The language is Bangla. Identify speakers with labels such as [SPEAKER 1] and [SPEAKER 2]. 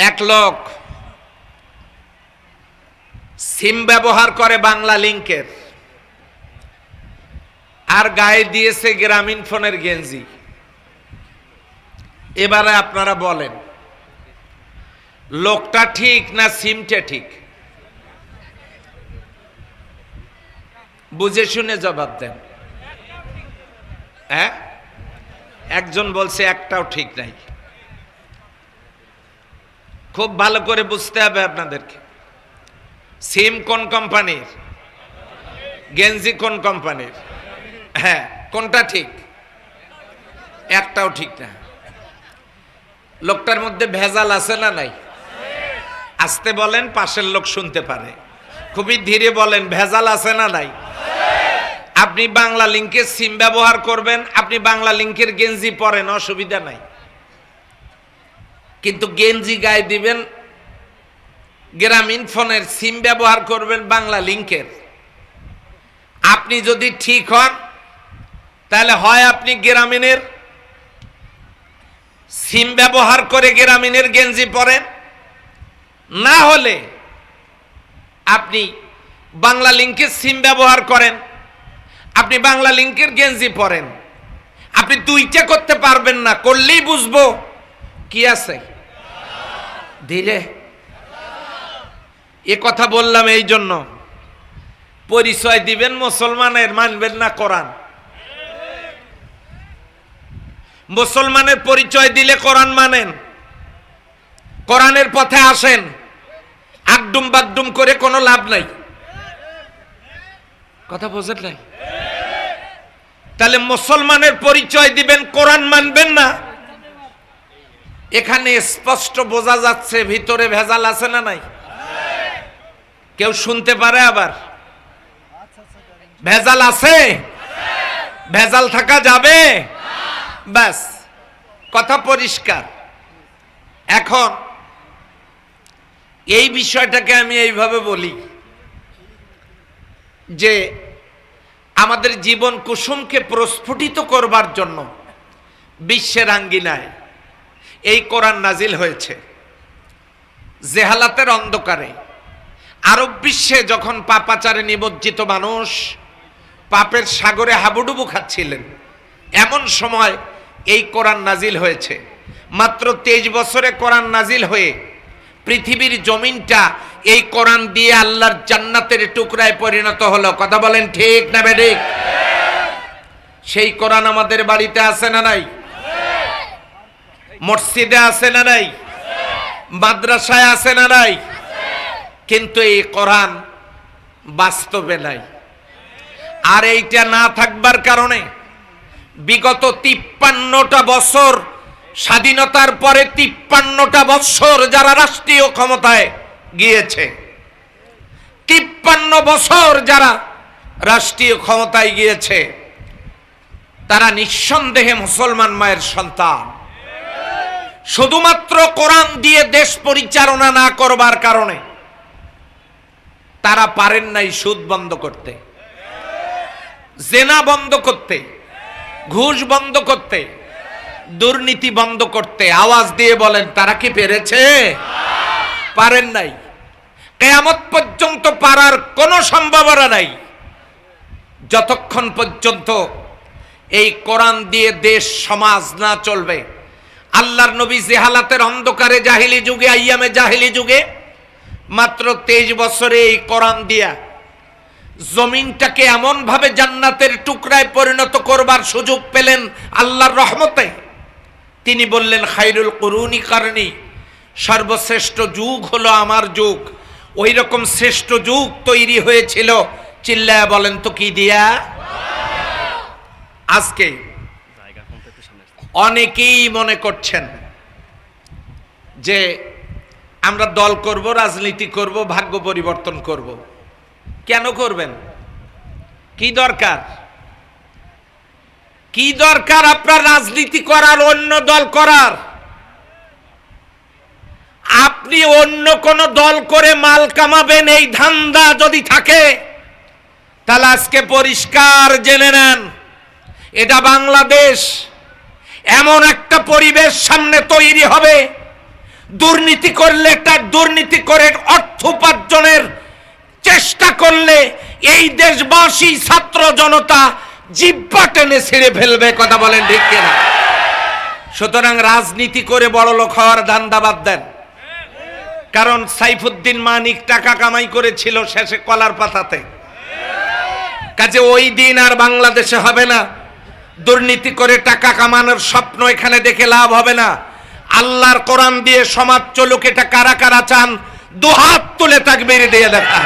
[SPEAKER 1] এক লোক সিম ব্যবহার করে বাংলা লিংকের, আর গায়ে দিয়েছে গ্রামীণ ফোনের গেঞ্জি। এবারে আপনারা বলেন, লোকটা ঠিক না সিমটা ঠিক? বুঝে শুনে জবাব দেন। হ্যাঁ, একজন বলছে একটাও ঠিক নাই। খুব ভালো করে বুঝতে হবে আপনাদেরকে। সিম কোন কোম্পানির, গেঞ্জি কোন কোম্পানির? হ্যাঁ, কোনটা ঠিক? একটাও ঠিক না। লোকটার মধ্যে ভেজাল আছে না নাই? আস্তে বলেন, পাশের লোক শুনতে পারে। খুবই ধীরে বলেন, ভেজাল আছে না নাই? আপনি বাংলা লিংকের সিম ব্যবহার করবেন, আপনি বাংলা লিংকের গেঞ্জি পরেন, অসুবিধা নাই। কিন্তু গেঞ্জি গায়ে দিবেন গ্রামীণ ফোনের, সিম ব্যবহার করবেন বাংলা লিংকের। আপনি যদি ঠিক হন তাহলে হয় আপনি গ্রামীণের সিম ব্যবহার করে গ্রামীণের গেঞ্জি পরেন, না হলে আপনি বাংলা লিংকের সিম ব্যবহার করেন, আপনি বাংলা লিংকের গেঞ্জি পরেন। আপনি দুইটা করতে পারবেন না, করলেই বুঝবো কি আছে। ধীরে এ কথা বললাম এই জন্য, পরিচয় দিবেন মুসলমানের, মানবেন না কোরআন। মুসলমানের পরিচয় দিলে কোরআন মানেন, কোরআনের পথে আসেন। আগডুম বাগডুম করে কোনো লাভ নাই। কথা বোঝেন নাই? তাহলে মুসলমানের পরিচয় দিবেন, কোরআন মানবেন না। এখানে স্পষ্ট বোঝা যাচ্ছে ভিতরে ভেজাল আছে না নাই? কেউ শুনতে পারে আবার? ভেজাল আছে? ভেজাল থাকা যাবে? ব্যাস, কথা পরিষ্কার। এখন এই বিষয়টাকে আমি এইভাবে বলি যে আমাদের জীবন কুসুমকে প্রস্ফুটিত করবার জন্য বিশ্বের আঙ্গিনায় এই কোরআন নাজিল হয়েছে। জেহালাতের অন্ধকারে আরব বিশ্বে যখন পাপাচারে নিমজ্জিত মানুষ পাপের সাগরে হাবুডুবু খাচ্ছিলেন, এমন সময় এই কোরআন নাজিল হয়েছে। মাত্র 23 বছরে কোরআন নাজিল হয়ে পৃথিবীর জমিনটা এই কোরআন দিয়ে আল্লাহর জান্নাতের টুকরায় পরিণত হলো। কথা বলেন ঠিক না বেঠিক? সেই কোরআন আমাদের বাড়িতে আছে না নাই? মসজিদে আছে না নাই? মাদ্রাসায় আছে না নাই? কিন্তু এই কোরআন বাস্তবে নাই। আর এইটা না থাকবার কারণে বিগত 53টা বছর, স্বাধীনতার পরে 53টা বছর যারা রাষ্ট্রীয় ক্ষমতায় গিয়েছে, 53 বছর যারা রাষ্ট্রীয় ক্ষমতায় গিয়েছে, তারা নিঃসন্দেহে মুসলমান মায়ের সন্তান। শুধুমাত্র কোরআন দিয়ে দেশ পরিচালনা না করবার কারণে তারা পারেন নাই সুদ বন্ধ করতে, জেনা বন্ধ করতে, ঘুষ বন্ধ করতে, দুর্নীতি বন্ধ করতে। আওয়াজ দিয়ে বলেন, তারা কি পেরেছে? পারেন নাই। কিয়ামত পর্যন্ত পারার কোনো সম্ভাবনা নাই, যতক্ষণ পর্যন্ত এই কোরআন দিয়ে দেশ সমাজ না চলবে। আল্লাহর নবী জেহালাতের অন্ধকারে জাহিলি যুগে, আইয়ামে জাহিলি যুগে মাত্র 23 বছরে এই কোরআন দিয়া জমিনটাকে এমন ভাবে জান্নাতের টুকরায় পরিণত করবার সুযোগ পেলেন আল্লাহর রহমতে। তিনি বললেন, খায়রুল কুরুনি কারনি, সর্বশ্রেষ্ঠ যুগ হলো আমার যুগ। ওই রকম শ্রেষ্ঠ যুগ তৈরি হয়েছিল, চিল্লায়া বলেন তো কি দিয়া? আজকে অনেকেই মনে করছেন যে আমরা দল করব, রাজনীতি করব, ভাগ্য পরিবর্তন করব। কেন করবেন? কি দরকার? কি দরকার আপনার রাজনীতি করার, অন্য দল করার? আপনি অন্য কোন দল করে মাল কামাবেন, এই ধান্দা যদি থাকে তাহলে আজকে পরিষ্কার জেনে নেন, এটা বাংলাদেশ। এমন একটা পরিবেশ সামনে তৈরি হবে, দুর্নীতি করলে, তার দুর্নীতি করে অর্থ উপার্জনের চেষ্টা করলে এই দেশবাসী ছাত্র জনতা জিহ্বা টেনে ছিঁড়ে ফেলবে। কথা বলেন ঠিক কিনা? সুতরাং রাজনীতি করে বড়লোক হওয়ার ধান্দা বাদ দেন। কারণ সাইফুদ্দিন মানিক টাকা কামাই করেছিল শেষে কলার পাতাতে। কাজে ওই দিন আর বাংলাদেশে হবে না। দুর্নীতি করে টাকা কামানোর স্বপ্ন এখানে দেখে লাভ হবে না। আল্লাহর কোরআন দিয়ে সমাজ চলুক, এটা কারা কারা চান? দুহাত তুলে তাকবীর দিয়ে দেখা।